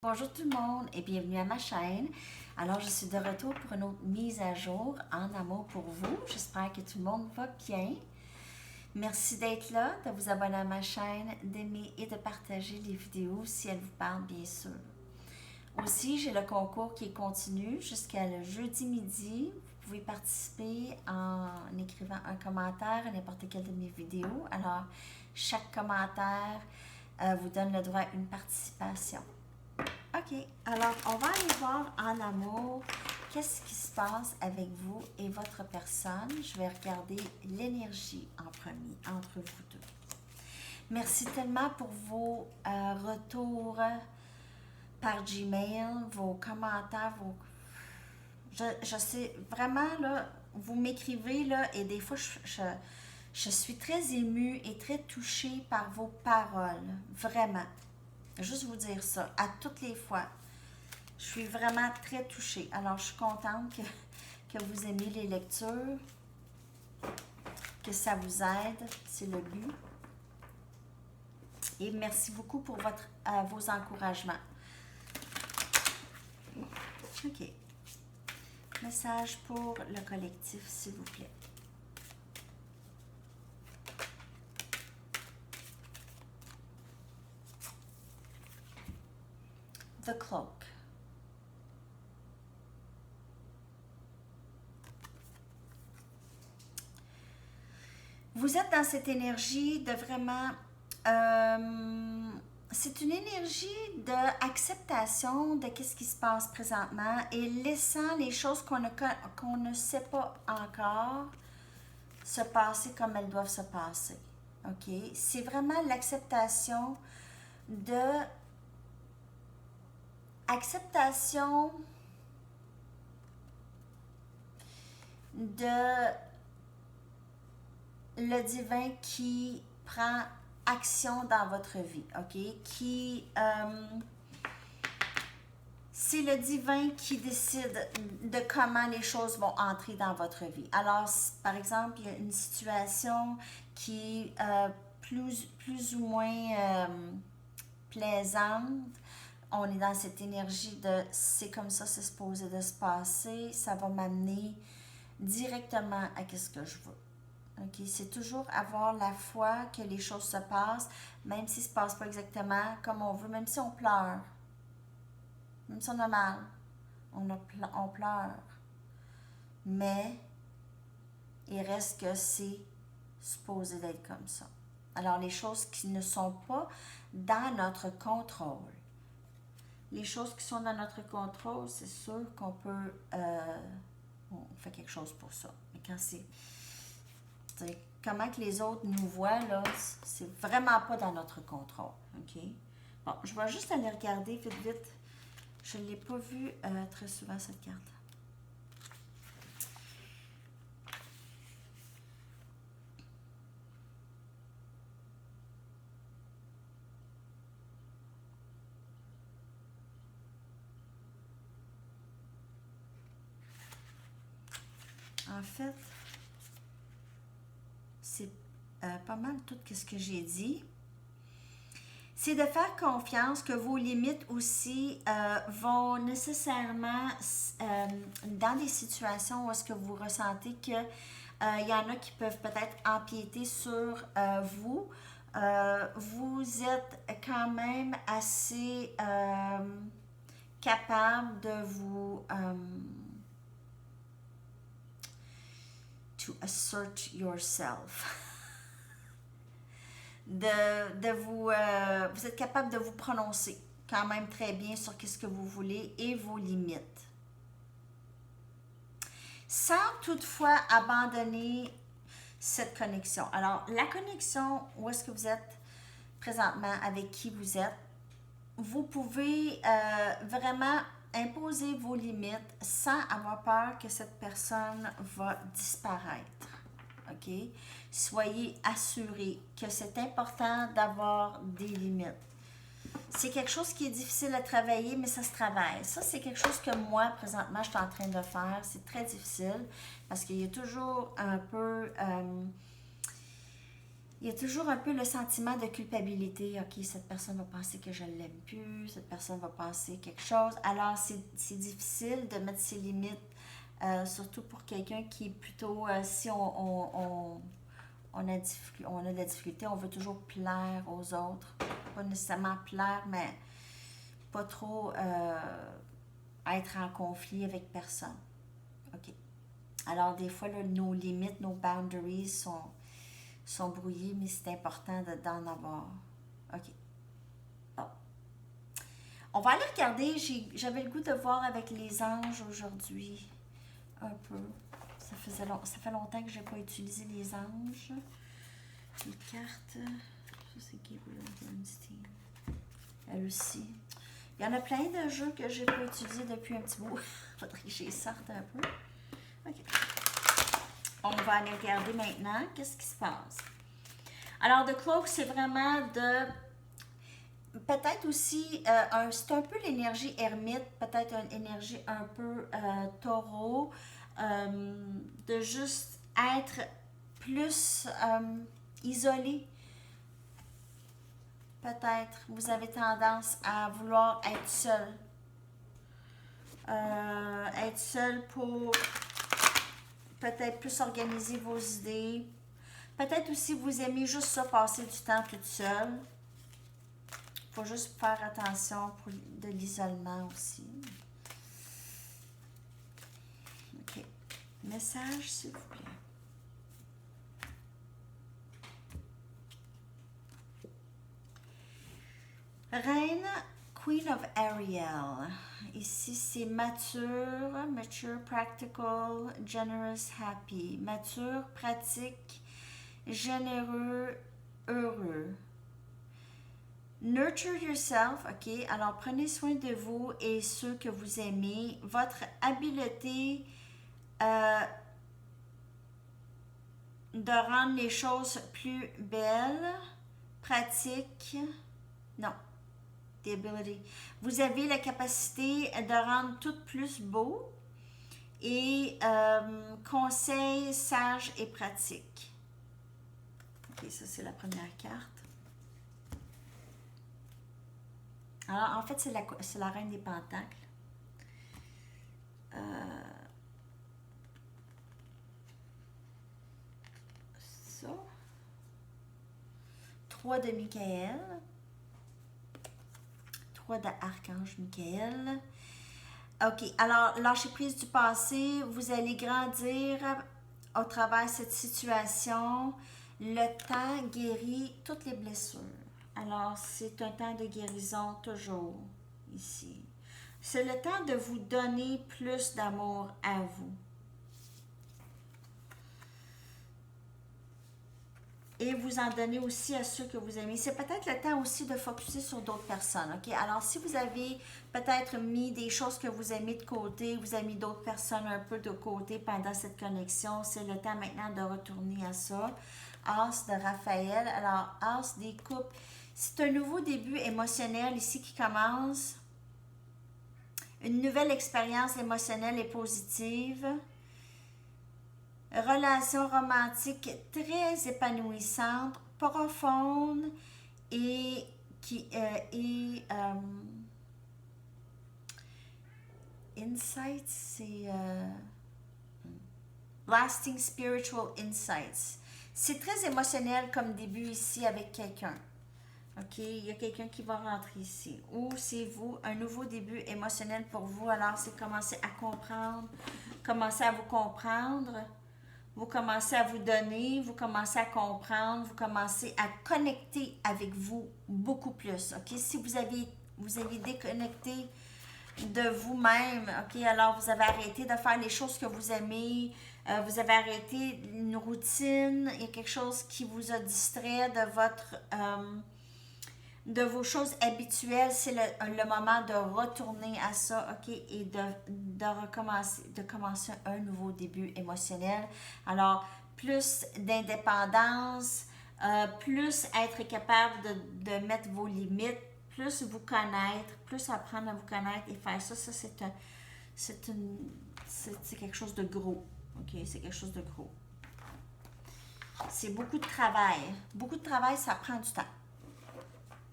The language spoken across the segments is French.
Bonjour tout le monde et bienvenue à ma chaîne. Alors, je suis de retour pour une autre mise à jour en amour pour vous. J'espère que tout le monde va bien. Merci d'être là, de vous abonner à ma chaîne, d'aimer et de partager les vidéos si elles vous parlent, bien sûr. Aussi, j'ai le concours qui est continu jusqu'à le jeudi midi. Vous pouvez participer en écrivant un commentaire à n'importe quelle de mes vidéos. Alors, chaque commentaire vous donne le droit à une participation. OK, alors on va aller voir en amour qu'est-ce qui se passe avec vous et votre personne. Je vais regarder l'énergie en premier entre vous deux. Merci tellement pour vos retours par Gmail, vos commentaires, Je sais vraiment, là, vous m'écrivez, là, et des fois, je suis très émue et très touchée par vos paroles. Vraiment. Juste vous dire ça, à toutes les fois. Je suis vraiment très touchée. Alors, je suis contente que vous aimez les lectures, que ça vous aide. C'est le but. Et merci beaucoup pour vos encouragements. OK. Message pour le collectif, s'il vous plaît. The Cloak. Vous êtes dans cette énergie de vraiment... c'est une énergie d'acceptation de ce qui se passe présentement et laissant les choses qu'on ne sait pas encore se passer comme elles doivent se passer. OK? C'est vraiment l'acceptation de... Acceptation de le divin qui prend action dans votre vie, OK? C'est le divin qui décide de comment les choses vont entrer dans votre vie. Alors, par exemple, il y a une situation qui est plus ou moins plaisante. On est dans cette énergie de c'est comme ça, c'est supposé de se passer. Ça va m'amener directement à ce que je veux. Okay? C'est toujours avoir la foi que les choses se passent, même si ça ne se passe pas exactement comme on veut, même si on pleure. Même si on a mal, on pleure. Mais il reste que c'est supposé d'être comme ça. Alors, les choses qui ne sont pas dans notre contrôle. Les choses qui sont dans notre contrôle, c'est sûr qu'on peut... on fait quelque chose pour ça. Mais quand c'est... Comment que les autres nous voient, là, c'est vraiment pas dans notre contrôle. OK? Bon, je vais juste aller regarder vite, vite. Je ne l'ai pas vu très souvent, cette carte. En fait, c'est pas mal tout ce que j'ai dit. C'est de faire confiance que vos limites aussi vont nécessairement, dans des situations où est-ce que vous ressentez que y en a qui peuvent peut-être empiéter sur vous, vous êtes quand même assez capable de vous... to assert yourself. Vous êtes capable de vous prononcer quand même très bien sur ce que vous voulez et vos limites. Sans toutefois abandonner cette connexion. Alors, la connexion, où est-ce que vous êtes présentement, avec qui vous êtes, vous pouvez vraiment imposer vos limites sans avoir peur que cette personne va disparaître. OK? Soyez assurés que c'est important d'avoir des limites. C'est quelque chose qui est difficile à travailler, mais ça se travaille. Ça, c'est quelque chose que moi, présentement, je suis en train de faire. C'est très difficile parce qu'il y a toujours un peu... il y a toujours un peu le sentiment de culpabilité. OK, cette personne va penser que je ne l'aime plus, cette personne va penser quelque chose. Alors, c'est difficile de mettre ses limites, surtout pour quelqu'un qui est plutôt, si on a de la difficulté, on veut toujours plaire aux autres. Pas nécessairement plaire, mais pas trop être en conflit avec personne. OK. Alors, des fois, là, nos limites, nos boundaries sont brouillées, mais c'est important d'en avoir. OK. Bon. On va aller regarder. J'avais le goût de voir avec les anges aujourd'hui. Un peu. Ça fait longtemps que je n'ai pas utilisé les anges. Les cartes. Ça, c'est Gabriel Bernstein. Elle aussi. Il y en a plein de jeux que je n'ai pas utilisés depuis un petit bout. Il faudrait que j'y sorte un peu. OK. On va aller regarder maintenant qu'est-ce qui se passe. Alors, The Cloak, c'est vraiment de... Peut-être aussi, c'est un peu l'énergie ermite, peut-être une énergie un peu taureau, de juste être plus isolé. Peut-être, vous avez tendance à vouloir être seul. Être seul pour peut-être plus organiser vos idées. Peut-être aussi vous aimez juste ça, passer du temps toute seule. Il faut juste faire attention pour de l'isolement aussi. OK. Message, s'il vous plaît. Reine, Queen of Ariel. Ici, c'est mature, practical, generous, happy. Mature, pratique, généreux, heureux. Nurture yourself, OK? Alors, prenez soin de vous et ceux que vous aimez. Votre habileté de rendre les choses plus belles, pratiques, non. The ability. Vous avez la capacité de rendre tout plus beau et conseils sages et pratiques. Ok, ça c'est la première carte. Alors en fait c'est la reine des pentacles. Ça. 3 de Michael. De Archange Michael. OK, alors, lâchez prise du passé. Vous allez grandir au travers de cette situation. Le temps guérit toutes les blessures. Alors, c'est un temps de guérison toujours ici. C'est le temps de vous donner plus d'amour à vous. Et vous en donnez aussi à ceux que vous aimez. C'est peut-être le temps aussi de focuser sur d'autres personnes, OK? Alors, si vous avez peut-être mis des choses que vous aimez de côté, vous avez mis d'autres personnes un peu de côté pendant cette connexion, c'est le temps maintenant de retourner à ça. As de Raphaël. Alors, As des coupes. C'est un nouveau début émotionnel ici qui commence. Une nouvelle expérience émotionnelle et positive. Relation romantique très épanouissante, profonde et insights, c'est lasting spiritual insights. C'est très émotionnel comme début ici avec quelqu'un. OK, il y a quelqu'un qui va rentrer ici. Ou c'est vous, un nouveau début émotionnel pour vous. Alors, c'est commencer à comprendre, commencer à vous comprendre. Vous commencez à vous donner, vous commencez à comprendre, vous commencez à connecter avec vous beaucoup plus. OK? Si vous avez déconnecté de vous-même, OK? Alors, vous avez arrêté de faire les choses que vous aimez, vous avez arrêté une routine, il y a quelque chose qui vous a distrait de vos choses habituelles, c'est le moment de retourner à ça, OK, et de commencer un nouveau début émotionnel. Alors, plus d'indépendance, plus être capable de mettre vos limites, plus vous connaître, plus apprendre à vous connaître et faire ça, c'est quelque chose de gros, OK, c'est quelque chose de gros. C'est beaucoup de travail. Beaucoup de travail, ça prend du temps.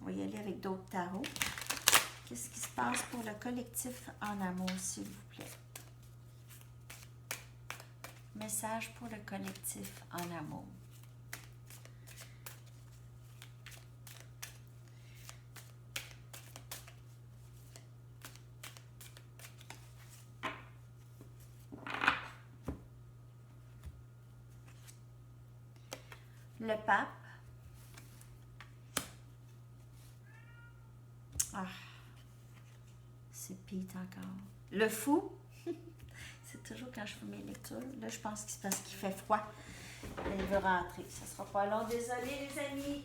On va y aller avec d'autres tarots. Qu'est-ce qui se passe pour le collectif en amour, s'il vous plaît? Message pour le collectif en amour. Le pape. Ah, c'est Pete encore. Le fou. C'est toujours quand je fais mes lectures. Là, je pense que c'est parce qu'il fait froid. Il veut rentrer. Ça sera pas long. Désolée, les amis.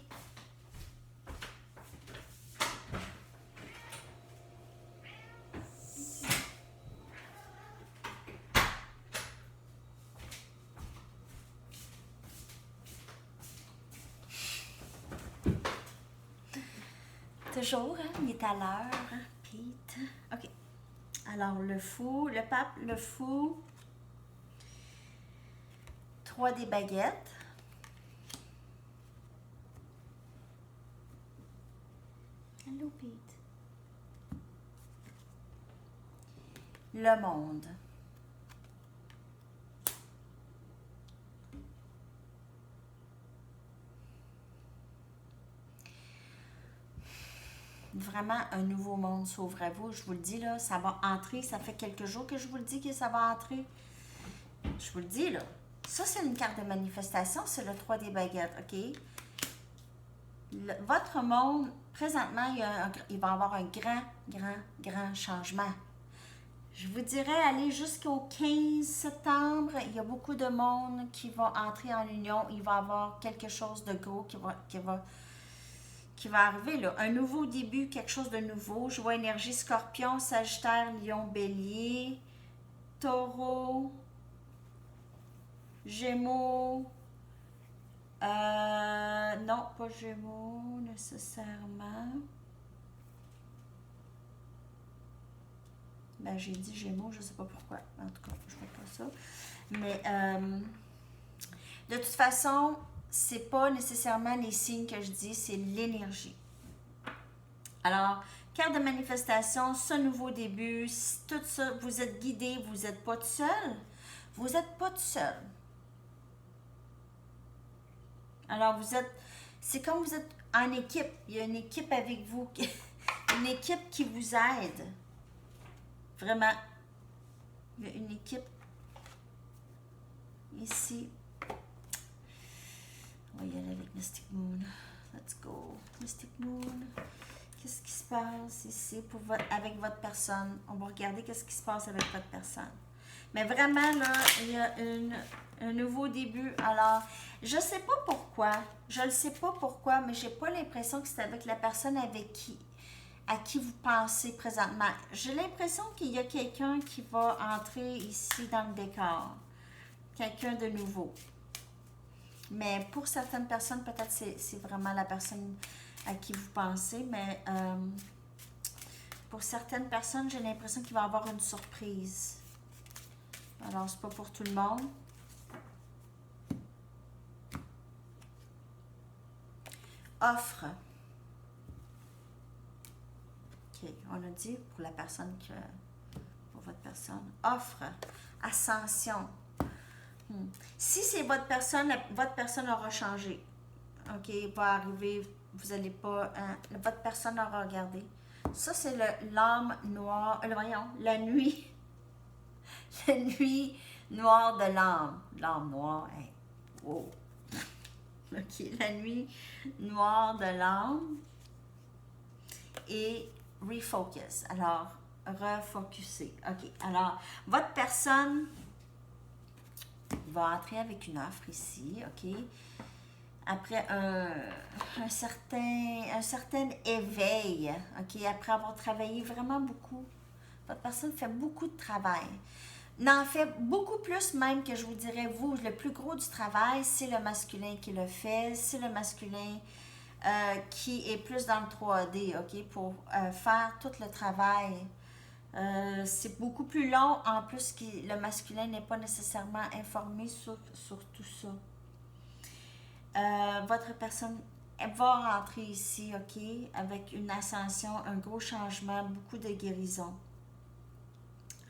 Toujours, hein? Il est à l'heure, hein? Pete. OK. Alors, le fou, le pape, le fou. 3 des baguettes. Allô, Pete. Le monde. Vraiment, un nouveau monde s'ouvre à vous. Je vous le dis, là, ça va entrer. Ça fait quelques jours que je vous le dis que ça va entrer. Je vous le dis, là. Ça, c'est une carte de manifestation. C'est le 3 des baguettes, OK? Votre monde, présentement, il va y avoir un grand changement. Je vous dirais, aller jusqu'au 15 septembre, il y a beaucoup de monde qui va entrer en union. Il va y avoir quelque chose de gros qui va arriver, là. Un nouveau début, quelque chose de nouveau. Je vois énergie Scorpion, Sagittaire, Lion, Bélier, Taureau, Gémeaux. Non, pas Gémeaux nécessairement. Ben, j'ai dit Gémeaux, je ne sais pas pourquoi. En tout cas, je ne vois pas ça. Mais de toute façon, c'est pas nécessairement les signes que je dis, c'est l'énergie. Alors, carte de manifestation, ce nouveau début, tout ça, vous êtes guidé, vous n'êtes pas tout seul. Vous n'êtes pas tout seul. Alors, c'est comme vous êtes en équipe. Il y a une équipe avec vous, une équipe qui vous aide. Vraiment, il y a une équipe ici. On va y aller avec Mystic Moon. Let's go. Mystic Moon. Qu'est-ce qui se passe ici avec votre personne? On va regarder qu'est-ce qui se passe avec votre personne. Mais vraiment, là, il y a un nouveau début. Alors, je ne sais pas pourquoi. Je ne sais pas pourquoi, mais j'ai pas l'impression que c'est avec la personne à qui vous pensez présentement. J'ai l'impression qu'il y a quelqu'un qui va entrer ici dans le décor. Quelqu'un de nouveau. Mais pour certaines personnes, peut-être c'est vraiment la personne à qui vous pensez, mais pour certaines personnes, j'ai l'impression qu'il va y avoir une surprise. Alors, c'est pas pour tout le monde. Offre. OK, on a dit pour la personne pour votre personne. Offre. Ascension. Si c'est votre personne aura changé. OK, il va arriver, vous n'allez pas... votre personne aura regardé. Ça, c'est l'âme noire... voyons, la nuit. La nuit noire de l'âme. L'âme noire, hey, wow. OK, la nuit noire de l'âme. Et refocus. Alors, refocuser. OK, alors, votre personne va entrer avec une offre ici, OK? Après un certain éveil, OK? Après avoir travaillé vraiment beaucoup. Votre personne fait beaucoup de travail. N'en fait beaucoup plus même que je vous dirais, vous, le plus gros du travail, c'est le masculin qui le fait. C'est le masculin qui est plus dans le 3D, OK? Pour faire tout le travail. C'est beaucoup plus long, en plus que le masculin n'est pas nécessairement informé sur tout ça. votre personne elle va rentrer ici, OK, avec une ascension, un gros changement, beaucoup de guérison.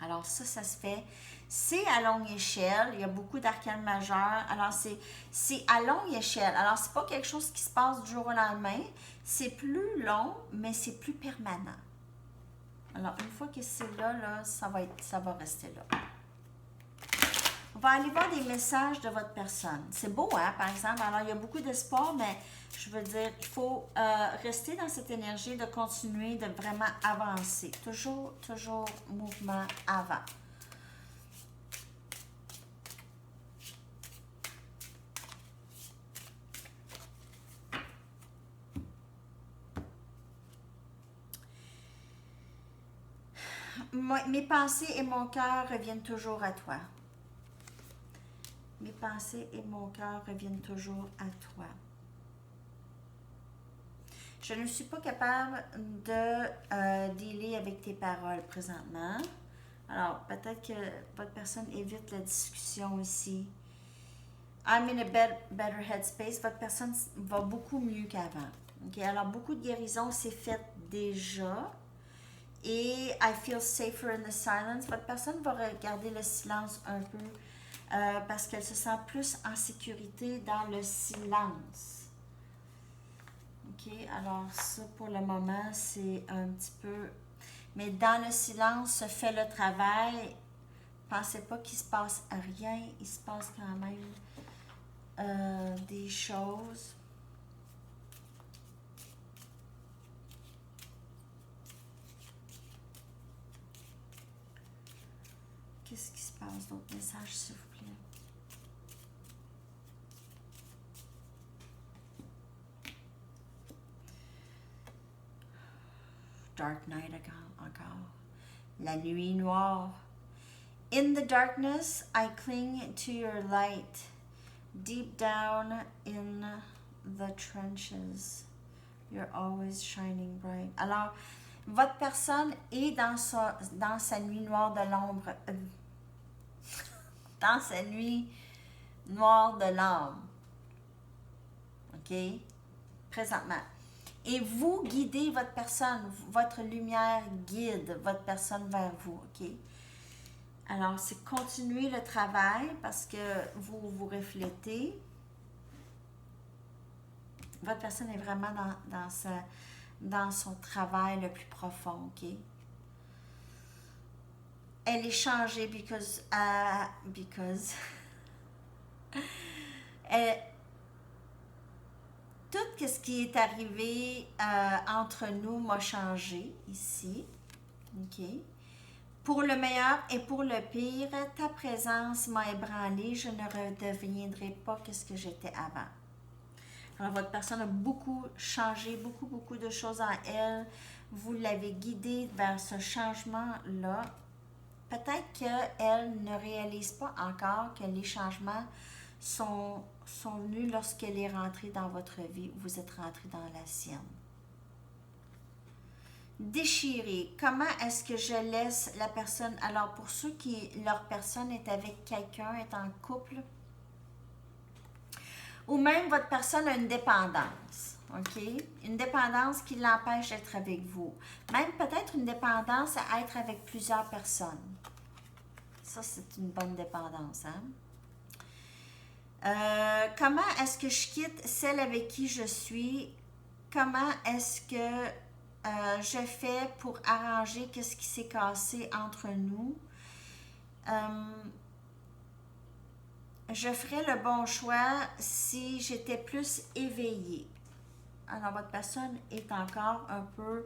Alors ça se fait. C'est à longue échelle. Il y a beaucoup d'arcanes majeurs. Alors, c'est à longue échelle. Alors, c'est pas quelque chose qui se passe du jour au lendemain. C'est plus long, mais c'est plus permanent. Alors, une fois que c'est là, ça va rester là. On va aller voir des messages de votre personne. C'est beau, hein, par exemple. Alors, il y a beaucoup d'espoir, mais je veux dire, il faut rester dans cette énergie de continuer, de vraiment avancer. Toujours mouvement avant. Mes pensées et mon cœur reviennent toujours à toi. Mes pensées et mon cœur reviennent toujours à toi. Je ne suis pas capable de dealer avec tes paroles présentement. Alors, peut-être que votre personne évite la discussion ici. I'm in a better headspace. Votre personne va beaucoup mieux qu'avant. Okay? Alors, beaucoup de guérison s'est faite déjà. Et I feel safer in the silence. Votre personne va regarder le silence un peu parce qu'elle se sent plus en sécurité dans le silence. OK, alors ça pour le moment, c'est un petit peu... Mais dans le silence se fait le travail. Pensez pas qu'il se passe rien. Il se passe quand même des choses. Qu'est-ce qui se passe? D'autres messages, s'il vous plaît. Dark night encore. La nuit noire. In the darkness, I cling to your light. Deep down in the trenches, you're always shining bright. Alors, votre personne est dans sa nuit noire de l'ombre. Dans sa nuit noire de l'âme. OK? Présentement. Et vous guidez votre personne. Votre lumière guide votre personne vers vous. OK? Alors, c'est continuer le travail parce que vous vous reflétez. Votre personne est vraiment dans son travail le plus profond, OK? Elle est changée because tout ce qui est arrivé entre nous m'a changé ici, OK? Pour le meilleur et pour le pire, ta présence m'a ébranlé, je ne redeviendrai pas ce que j'étais avant. Alors, votre personne a beaucoup changé, beaucoup de choses en elle. Vous l'avez guidée vers ce changement-là. Peut-être qu'elle ne réalise pas encore que les changements sont venus lorsqu'elle est rentrée dans votre vie, vous êtes rentré dans la sienne. Déchirer. Comment est-ce que je laisse la personne... Alors, pour ceux qui, leur personne est avec quelqu'un, est en couple, ou même votre personne a une dépendance, OK? Une dépendance qui l'empêche d'être avec vous. Même peut-être une dépendance à être avec plusieurs personnes. Ça, c'est une bonne dépendance, hein? Comment est-ce que je quitte celle avec qui je suis? Comment est-ce que je fais pour arranger ce qui s'est cassé entre nous? Je ferais le bon choix si j'étais plus éveillée. Alors, votre personne est encore un peu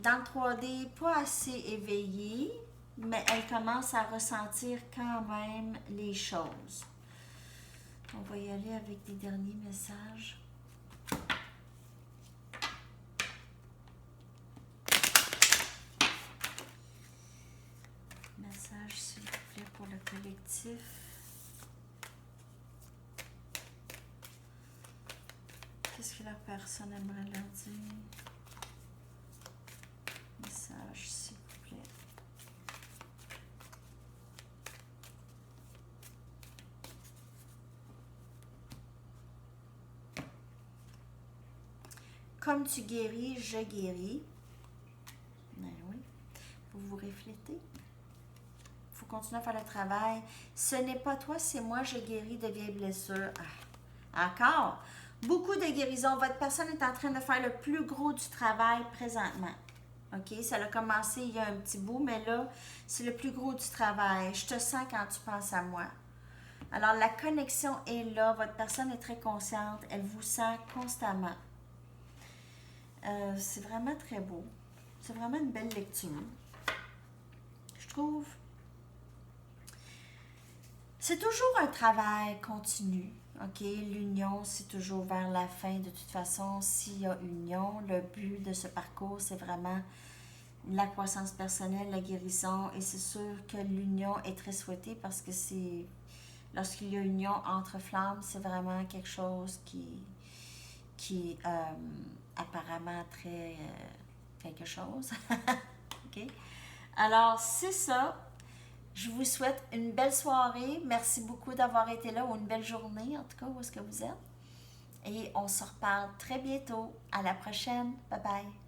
dans le 3D, pas assez éveillée, mais elle commence à ressentir quand même les choses. On va y aller avec des derniers messages. Message, s'il vous plaît, pour le collectif. Qu'est-ce que la personne aimerait leur dire? Message, s'il vous plaît. Comme tu guéris, je guéris. Ben oui. Vous vous reflétez. Il faut continuer à faire le travail. Ce n'est pas toi, c'est moi, je guéris de vieilles blessures. Ah. Encore. Beaucoup de guérison. Votre personne est en train de faire le plus gros du travail présentement. OK? Ça a commencé il y a un petit bout, mais là, c'est le plus gros du travail. Je te sens quand tu penses à moi. Alors, la connexion est là. Votre personne est très consciente. Elle vous sent constamment. C'est vraiment très beau. C'est vraiment une belle lecture. Je trouve. C'est toujours un travail continu. OK? L'union, c'est toujours vers la fin. De toute façon, s'il y a union, le but de ce parcours, c'est vraiment la croissance personnelle, la guérison. Et c'est sûr que l'union est très souhaitée parce que c'est... Lorsqu'il y a union entre flammes, c'est vraiment quelque chose qui est apparemment très quelque chose. OK? Alors, c'est ça. Je vous souhaite une belle soirée. Merci beaucoup d'avoir été là, ou une belle journée, en tout cas, où est-ce que vous êtes. Et on se reparle très bientôt. À la prochaine. Bye bye.